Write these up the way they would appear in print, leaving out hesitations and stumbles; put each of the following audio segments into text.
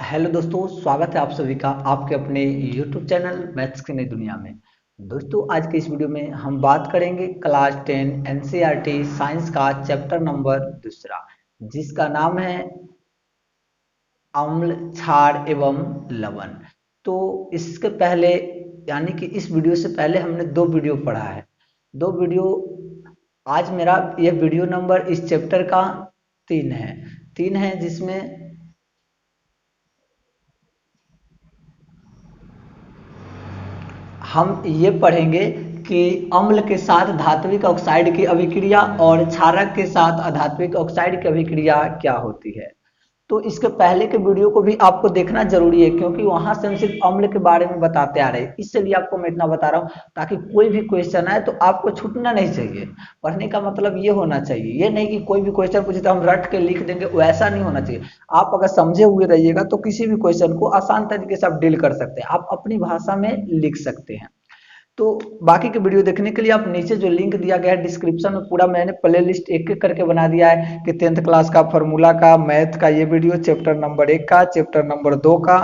Hello दोस्तों, स्वागत है आप सभी का आपके अपने यूट्यूब चैनल मैथ्स की नई दुनिया में। दोस्तों, आज के इस वीडियो में हम बात करेंगे क्लास 10 एनसीईआरटी साइंस का चैप्टर नंबर दूसरा, जिसका नाम है अम्ल, क्षार एवं लवण। तो इसके पहले, यानी कि इस वीडियो से पहले हमने दो वीडियो पढ़ा है। दो वीडियो, आज मेरा यह वीडियो नंबर इस चैप्टर का तीन है। तीन है जिसमें हम ये पढ़ेंगे कि अम्ल के साथ धात्विक ऑक्साइड की अभिक्रिया और क्षारक के साथ अधात्विक ऑक्साइड की अभिक्रिया क्या होती है। तो इसके पहले के वीडियो को भी आपको देखना जरूरी है, क्योंकि वहां से हम सिर्फ अम्ल के बारे में बताते आ रहे हैं। इसलिए आपको मैं इतना बता रहा हूँ ताकि कोई भी क्वेश्चन आए तो आपको छूटना नहीं चाहिए। पढ़ने का मतलब ये होना चाहिए, ये नहीं कि कोई भी क्वेश्चन पूछे तो हम रट के लिख देंगे, वैसा नहीं होना चाहिए। आप अगर समझे हुए रहिएगा तो किसी भी क्वेश्चन को आसान तरीके से आप डील कर सकते हैं, आप अपनी भाषा में लिख सकते हैं। तो बाकी के वीडियो देखने के लिए आप नीचे जो लिंक दिया गया है डिस्क्रिप्शन में, पूरा मैंने प्ले लिस्ट एक एक करके बना दिया है कि 10th क्लास का फार्मूला का, मैथ का ये वीडियो, चैप्टर नंबर 1 का, चैप्टर नंबर 2 का,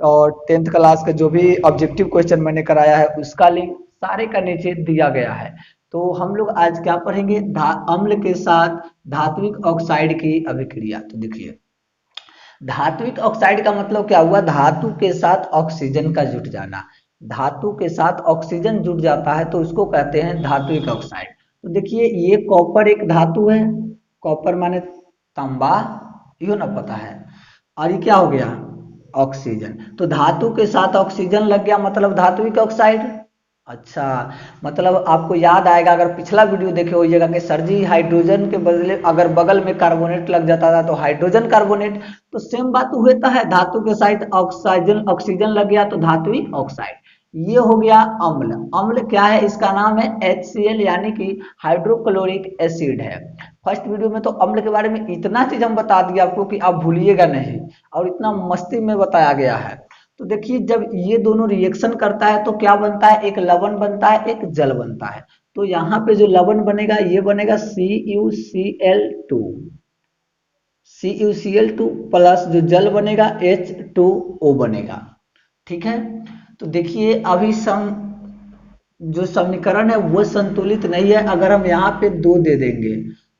और 10th क्लास का जो भी ऑब्जेक्टिव क्वेश्चन मैंने कराया है उसका लिंक सारे का नीचे दिया गया है। तो हम लोग आज क्या पढ़ेंगे, अम्ल के साथ धात्विक ऑक्साइड की अभिक्रिया। तो देखिए, धात्विक ऑक्साइड का मतलब क्या हुआ, धातु के साथ ऑक्सीजन का जुट जाना। धातु के साथ ऑक्सीजन जुट जाता है तो उसको कहते हैं धात्विक ऑक्साइड। तो देखिए, ये कॉपर एक धातु है। कॉपर माने तांबा, यो ना पता है। और ये क्या हो गया, ऑक्सीजन। तो धातु के साथ ऑक्सीजन लग गया मतलब धात्विक ऑक्साइड। अच्छा, मतलब आपको याद आएगा, अगर पिछला वीडियो देखे होइएगा कि सर जी हाइड्रोजन के बदले अगर बगल में कार्बोनेट लग जाता था तो हाइड्रोजन कार्बोनेट। तो सेम बात होता है, धातु के साथ ऑक्सीजन ऑक्सीजन लग गया तो धात्विक ऑक्साइड। ये हो गया अम्ल। अम्ल क्या है, इसका नाम है HCl, यानी कि हाइड्रोक्लोरिक एसिड है। फर्स्ट वीडियो में तो अम्ल के बारे में इतना चीज हम बता दिया आपको कि आप भूलिएगा नहीं, और इतना मस्ती में बताया गया है। तो देखिए, जब ये दोनों रिएक्शन करता है तो क्या बनता है, एक लवण बनता है, एक जल बनता है। तो यहाँ पे जो लवण बनेगा ये बनेगा CuCl2। CuCl2 प्लस जो जल बनेगा H2O बनेगा। ठीक है। तो देखिए, अभी जो समीकरण है वो संतुलित नहीं है। अगर हम यहाँ पे दो दे देंगे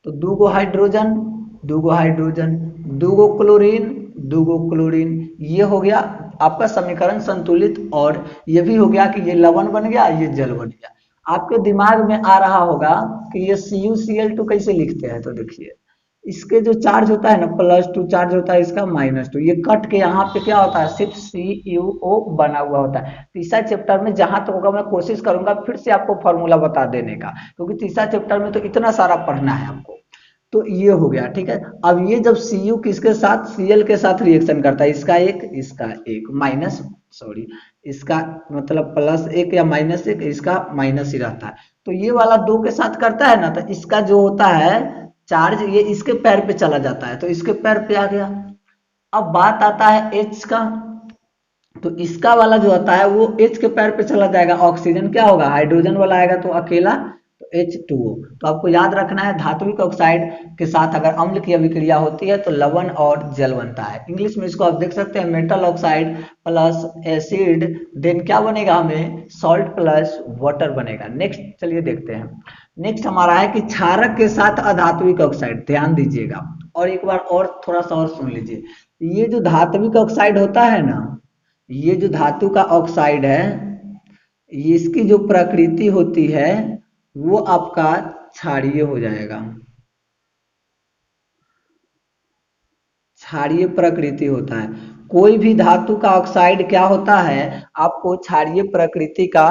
तो दो गो हाइड्रोजन, दो गो हाइड्रोजन, दो गो क्लोरीन, दो गो क्लोरीन, ये हो गया आपका समीकरण संतुलित। और ये भी हो गया कि ये लवण बन गया, ये जल बन गया। आपके दिमाग में आ रहा होगा कि ये CuCl2 कैसे लिखते हैं। तो देखिए, इसके जो चार्ज होता है ना, +2 चार्ज होता है, इसका -2, ये कट के यहाँ पे क्या होता है, सिर्फ CuO बना हुआ होता है। तीसरा चैप्टर में जहां तक होगा मैं कोशिश करूंगा फिर से आपको फॉर्मूला बता देने का, क्योंकि तीसरा चैप्टर में तो इतना सारा पढ़ना है आपको। तो ये हो गया, ठीक है। अब ये जब Cu किसके साथ, Cl के साथ रिएक्शन करता है, इसका एक माइनस, सॉरी, इसका मतलब +1 या -1, इसका माइनस ही रहता है। तो ये वाला दो के साथ करता है ना, तो इसका जो होता है चार्ज, ये इसके पैर पे चला जाता है, तो इसके पैर पे आ गया। अब बात आता है H का। तो इसका वाला जो होता है वो H के पैर पे चला जाएगा, ऑक्सीजन क्या होगा, हाइड्रोजन वाला आएगा तो अकेला, तो H2O। तो आपको याद रखना है, धात्विक ऑक्साइड के साथ अगर अम्ल की अभिक्रिया होती है तो लवण और जल बनता है। इंग्लिश में इसको आप देख सकते हैं, metal oxide plus acid, then क्या बनेगा, हमें सॉल्ट प्लस वाटर बनेगा। नेक्स्ट चलिए देखते हैं। नेक्स्ट हमारा है कि क्षारक के साथ अधात्विक ऑक्साइड। ध्यान दीजिएगा और एक बार और थोड़ा सा और सुन लीजिए। ये जो धात्विक ऑक्साइड होता है ना, ये जो धातु का ऑक्साइड है, इसकी जो प्रकृति होती है वो आपका क्षारीय हो जाएगा। क्षारीय प्रकृति होता है। कोई भी धातु का ऑक्साइड क्या होता है, आपको क्षारीय प्रकृति का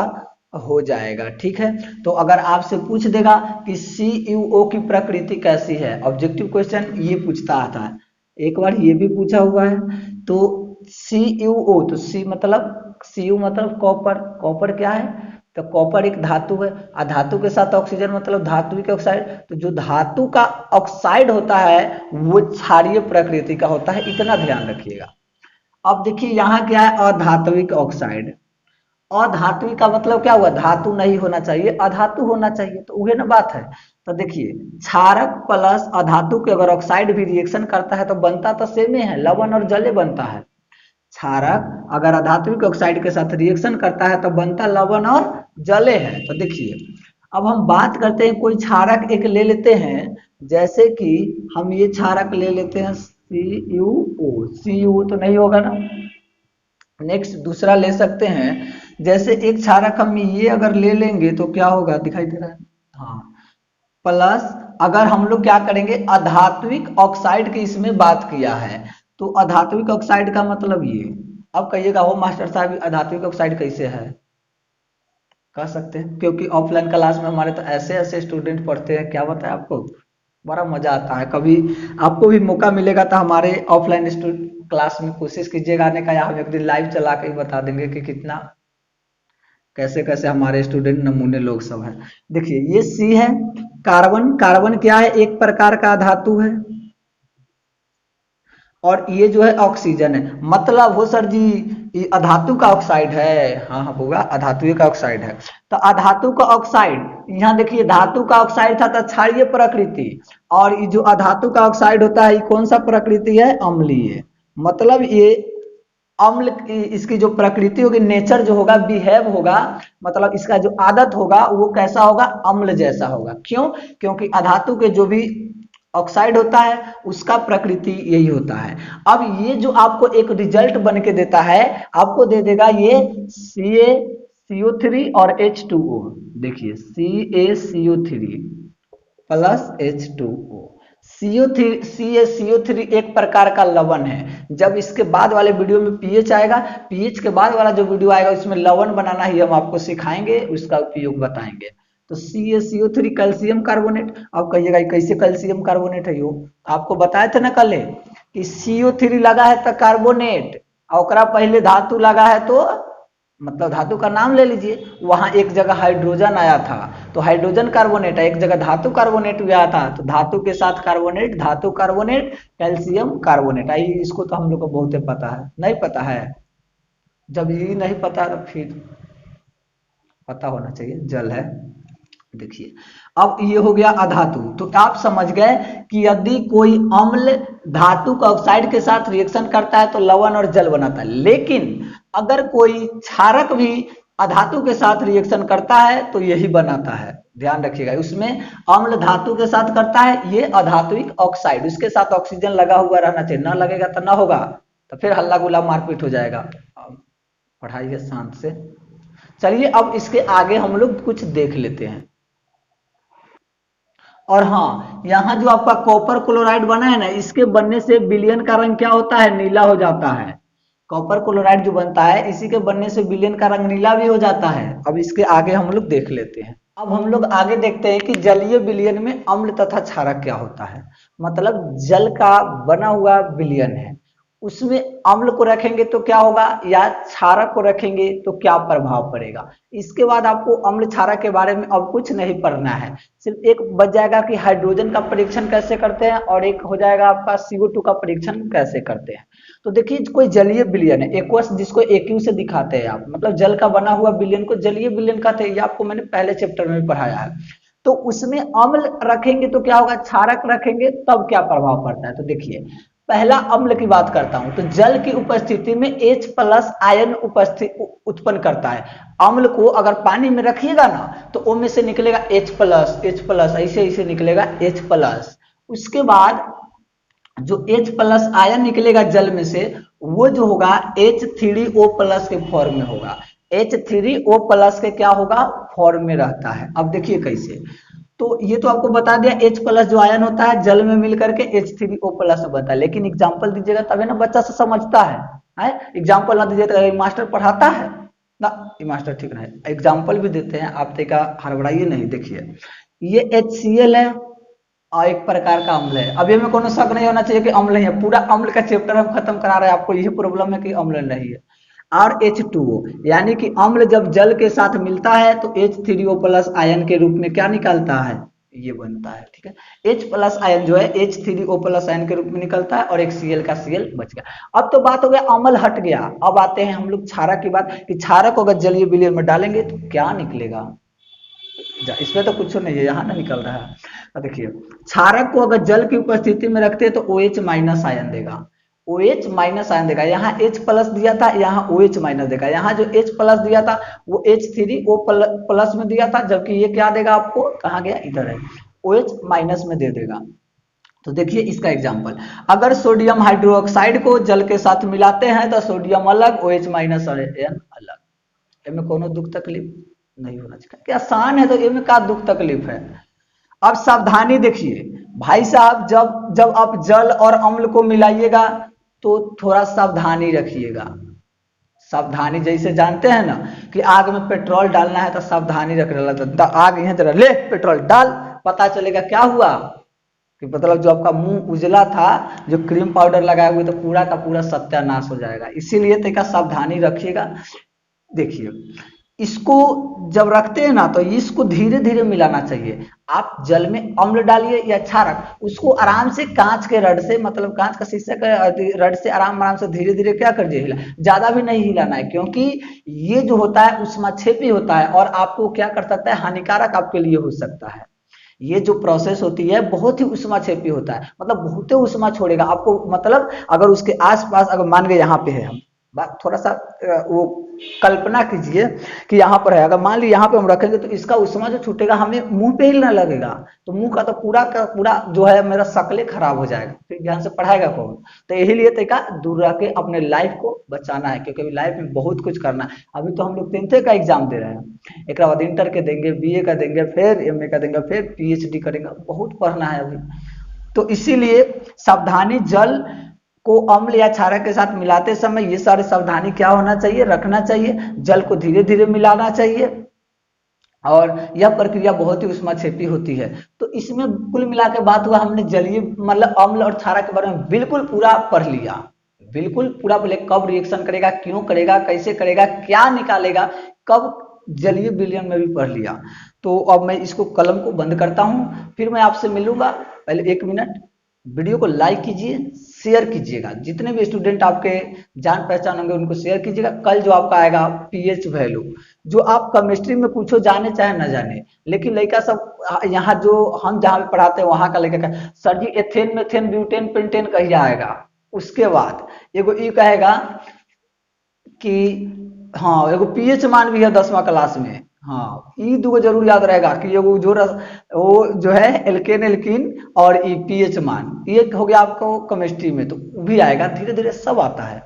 हो जाएगा। ठीक है। तो अगर आपसे पूछ देगा कि CuO की प्रकृति कैसी है, ऑब्जेक्टिव क्वेश्चन ये पूछता था, एक बार ये भी पूछा हुआ है। तो CuO, तो Cu मतलब कॉपर। कॉपर क्या है, तो कॉपर एक धातु है, और धातु के साथ ऑक्सीजन मतलब धात्विक ऑक्साइड। तो जो धातु का ऑक्साइड होता है वो क्षारीय प्रकृति का होता है, इतना ध्यान रखिएगा। अब देखिए यहाँ क्या है, अधात्विक ऑक्साइड। अधात्विक का मतलब क्या हुआ, धातु नहीं होना चाहिए, अधातु होना चाहिए, तो वही ना बात है। तो देखिए, क्षारक प्लस अधातु के अगर ऑक्साइड भी रिएक्शन करता है तो बनता तो सेम ही है, लवण और जले बनता है। क्षारक अगर अधात्विक ऑक्साइड के साथ रिएक्शन करता है तो बनता लवण और जले है। तो देखिए अब हम बात करते हैं, कोई क्षारक एक ले लेते हैं, जैसे कि हम ये क्षारक ले लेते हैं CuO तो नहीं होगा ना। नेक्स्ट दूसरा ले सकते हैं, जैसे एक क्षारक हम ये अगर ले लेंगे तो क्या होगा, दिखाई दे रहा है, हाँ, प्लस अगर हम लोग क्या करेंगे, अधात्विक ऑक्साइड की इसमें बात किया है, तो अधात्विक ऑक्साइड का मतलब ये। अब कहिएगा हो मास्टर साहब अधात्विक ऑक्साइड कैसे है, कह सकते हैं, क्योंकि ऑफलाइन क्लास में हमारे तो ऐसे ऐसे स्टूडेंट पढ़ते हैं, क्या बताए आपको, बड़ा मजा आता है। कभी आपको भी मौका मिलेगा तो हमारे ऑफलाइन क्लास में कोशिश कीजिएगा आने का, या हम एक दिन लाइव चला के ही बता देंगे कि कितना कैसे कैसे हमारे स्टूडेंट नमूने लोग सब हैं। देखिए ये सी है, कार्बन, कार्बन क्या है, एक प्रकार का धातु है, और ये जो है ऑक्सीजन है, मतलब हो सर जी ये अधातु का ऑक्साइड है, हाँ हाँ होगा अधातु का ऑक्साइड है। तो अधातु का ऑक्साइड, यहाँ देखिए धातु का ऑक्साइड था तो क्षारीय प्रकृति, और ये जो अधातु का ऑक्साइड होता है ये कौन सा प्रकृति है, अम्लीय। मतलब ये अम्ल, इसकी जो प्रकृति होगी, नेचर जो होगा, बिहेव होगा, मतलब इसका जो आदत होगा वो कैसा होगा, अम्ल जैसा होगा। क्यों, क्योंकि अधातु के जो भी ऑक्साइड होता है उसका प्रकृति यही होता है। अब ये जो आपको एक रिजल्ट बन के देता है, आपको दे देगा ये CaCO3 और H2O। देखिए CaCO3 प्लस H2O। CaCO3 एक प्रकार का लवण है। जब इसके बाद वाले वीडियो में पीएच आएगा, पीएच के बाद वाला जो वीडियो आएगा उसमें लवण बनाना ही हम आपको सिखाएंगे, उसका उपयोग बताएंगे। तो CaCO3 कैल्शियम कार्बोनेट। अब कहिएगा कैसे कैल्शियम कार्बोनेट है, यो आपको बताए थे ना कल कि CO3 लगा है तो कार्बोनेट, और पहले धातु लगा है तो मतलब धातु का नाम ले लीजिए, वहां एक जगह हाइड्रोजन आया था तो हाइड्रोजन कार्बोनेट, एक जगह धातु कार्बोनेट भी आया था तो धातु के साथ कार्बोनेट, धातु कार्बोनेट, कैल्शियम कार्बोनेट। आई इसको तो हम लोग को बहुत पता है, नहीं पता है, जब ये नहीं पता तो फिर पता होना चाहिए, जल है। देखिए अब ये हो गया अधातु, तो आप समझ गए कि यदि कोई अम्ल धातु का ऑक्साइड के साथ रिएक्शन करता है तो लवण और जल बनाता है, लेकिन अगर कोई क्षारक भी अधातु के साथ रिएक्शन करता है तो यही बनाता है, ध्यान रखिएगा। उसमें अम्ल धातु के साथ करता है, ये अधात्विक ऑक्साइड, उसके साथ ऑक्सीजन लगा हुआ रहना चाहिए, ना लगेगा तो ना होगा, तो फिर हल्ला गुल्ला मारपीट हो जाएगा। पढ़ाइए शांत से। चलिए अब इसके आगे हम लोग कुछ देख लेते हैं। और हाँ, यहाँ जो आपका कॉपर क्लोराइड बना है ना, इसके बनने से विलयन का रंग क्या होता है, नीला हो जाता है। कॉपर क्लोराइड जो बनता है इसी के बनने से विलयन का रंग नीला भी हो जाता है। अब इसके आगे हम लोग देख लेते हैं। अब हम लोग आगे देखते हैं कि जलीय विलयन में अम्ल तथा क्षारक क्या होता है। मतलब जल का बना हुआ विलयन है, उसमें अम्ल को रखेंगे तो क्या होगा, या क्षारक को रखेंगे तो क्या प्रभाव पड़ेगा। इसके बाद आपको अम्ल क्षारक के बारे में अब कुछ नहीं पढ़ना है, सिर्फ एक बच जाएगा कि हाइड्रोजन का परीक्षण कैसे करते हैं, और एक हो जाएगा आपका CO2 का परीक्षण कैसे करते हैं। तो देखिए कोई जलीय विलयन है, एक्वस जिसको AQ से दिखाते हैं आप, मतलब जल का बना हुआ विलयन को जलीय विलयन कहते हैं, ये आपको मैंने पहले चैप्टर में पढ़ाया है। तो उसमें अम्ल रखेंगे तो क्या होगा, क्षारक रखेंगे तब क्या प्रभाव पड़ता है। तो देखिए पहला अम्ल की बात करता हूं, तो जल की उपस्थिति में H प्लस आयन उत्पन्न करता है। अम्ल को अगर पानी में रखिएगा ना तो ओ में से निकलेगा H प्लस ऐसे ऐसे निकलेगा H प्लस। उसके बाद जो H प्लस आयन निकलेगा जल में से, वो जो होगा H3O प्लस के फॉर्म में होगा। H3O प्लस के क्या होगा, फॉर्म में रहता है। अब देखिए कैसे, तो ये तो आपको बता दिया H प्लस जो आयन होता है जल में मिल करके H3O प्लस बनता है। लेकिन एग्जाम्पल दीजिएगा तभी ना बच्चा से समझता है एग्जाम्पल ना दीजिएगा तो मास्टर पढ़ाता है ना, ये मास्टर ठीक नहीं, एग्जाम्पल भी देते हैं आप, तेका हड़बड़ाइए नहीं। देखिए ये HCl है और एक प्रकार का अम्ल है। अब ये में कोनो शक नहीं होना चाहिए कि अम्ल नहीं है, पूरा अम्ल का चैप्टर हम खत्म करा रहे हैं, आपको यही प्रॉब्लम है कि अम्ल नहीं है। और H2O यानी कि अम्ल जब जल के साथ मिलता है तो H3O प्लस आयन के रूप में क्या निकलता है, ये बनता है। ठीक है, H प्लस आयन जो है H3O प्लस आयन के रूप में निकलता है, और एक Cl का Cl बच गया। अब तो बात हो गया अम्ल हट गया, अब आते हैं हम लोग क्षारक की बात, कि क्षारक को अगर जलीय विलयन में डालेंगे तो क्या निकलेगा। इसमें तो कुछ नहीं है, यहाँ ना निकल रहा है। देखिए क्षारक को अगर जल की उपस्थिति में रखते हैं तो OH माइनस आयन देगा। OH माइनस आयन देगा। यहाँ H प्लस दिया था, यहाँ OH माइनस देगा। यहाँ जो H प्लस दिया था वो H3O प्लस में दिया था, जबकि ये क्या देगा आपको, कहाँ गया, इधर है, OH माइनस में दे देगा। तो देखिए इसका एग्जाम्पल, अगर सोडियम हाइड्रोक्साइड को जल के साथ मिलाते हैं तो सोडियम अलग, OH माइनस और N अलग। इनमें कोनो दुख तकलीफ नहीं होना चाहिए, क्या आसान है, तो इनमें का दुख तकलीफ है। अब सावधानी देखिए भाई साहब, जब जब आप जल और अम्ल को मिलाइएगा तो थोड़ा सावधानी रखिएगा। सावधानी जैसे जानते हैं ना कि आग में पेट्रोल डालना है तो सावधानी रख रहा था, आग यहाँ तरह ले पेट्रोल डाल, पता चलेगा क्या हुआ कि मतलब जो आपका मुंह उजला था, जो क्रीम पाउडर लगाए हुए तो पूरा का पूरा सत्यानाश हो जाएगा। इसीलिए तो सावधानी रखिएगा। देखिए इसको जब रखते हैं ना तो इसको धीरे धीरे मिलाना चाहिए। आप जल में अम्ल डालिए या क्षारक, उसको आराम से कांच के रड से, मतलब कांच का शीशे का रड से आराम आराम से धीरे धीरे क्या कर हिला, ज्यादा भी नहीं हिलाना है, क्योंकि ये जो होता है उष्माक्षेपी होता है और आपको क्या कर सकता है, हानिकारक आपके लिए हो सकता है। ये जो प्रोसेस होती है बहुत ही उष्माक्षेपी होता है, मतलब बहुत उष्मा छोड़ेगा आपको। मतलब अगर उसके आसपास, अगर मान के यहाँ पे है, हम बात थोड़ा सा वो कल्पना कीजिए कि यहाँ पर है, अगर मान ली यहाँ पे हम रखेंगे तो इसका उष्मा जो छूटेगा हमें मुंह पे हिलने लगेगा, तो मुंह का तो पूरा का पूरा जो है मेरा शक्ल खराब हो जाएगा, फिर ध्यान से पढ़ाएगा कौन। तो यही लिए तरीका दूर रह के अपने लाइफ को बचाना है, क्योंकि लाइफ में बहुत कुछ करना है। अभी तो हम लोग 10th का एग्जाम दे रहे हैं, एक बाद इंटर के देंगे, BA का देंगे, फिर MA का देंगे, फिर PhD करेंगे, बहुत पढ़ना है अभी। तो इसीलिए सावधानी, जल को अम्ल या क्षारक के साथ मिलाते समय ये सारे सावधानी क्या होना चाहिए, रखना चाहिए। जल को धीरे धीरे मिलाना चाहिए और यह प्रक्रिया बहुत ही उष्माक्षेपी होती है। तो इसमें कुल मिला के बात हुआ, हमने जलीय मतलब अम्ल और क्षारक के बारे में बिल्कुल पूरा पढ़ लिया, बिल्कुल पूरा बोले कब रिएक्शन करेगा, क्यों करेगा, कैसे करेगा, क्या निकालेगा, कब जलीय विलयन में भी पढ़ लिया। तो अब मैं इसको कलम को बंद करता हूं, फिर मैं आपसे मिलूंगा। पहले 1 मिनट, वीडियो को लाइक कीजिए, शेयर कीजिएगा, जितने भी स्टूडेंट आपके जान पहचान होंगे उनको शेयर कीजिएगा। कल जो आपका आएगा पीएच वैल्यू, जो आप केमिस्ट्री में पूछो, जाने चाहे न जाने, लेकिन लड़का सब यहाँ जो हम जहाँ पे पढ़ाते हैं वहां का लड़का का, सर जी एथेन मेथेन ब्यूटेन पेंटेन कहिए आएगा। उसके बाद एगो ये कहेगा कि हाँ एगो पीएच मान भी है 10वां क्लास में, हाँ ये दो जरूर याद रहेगा कि एगो जो वो जो है एल्केन एल्किन और ई पीएच मान, ये हो गया आपको केमिस्ट्री में, तो भी आएगा, धीरे धीरे सब आता है।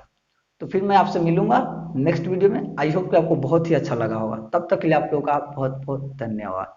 तो फिर मैं आपसे मिलूंगा नेक्स्ट वीडियो में। आई होप कि आपको बहुत ही अच्छा लगा होगा। तब तक के लिए आप लोगों का बहुत बहुत धन्यवाद।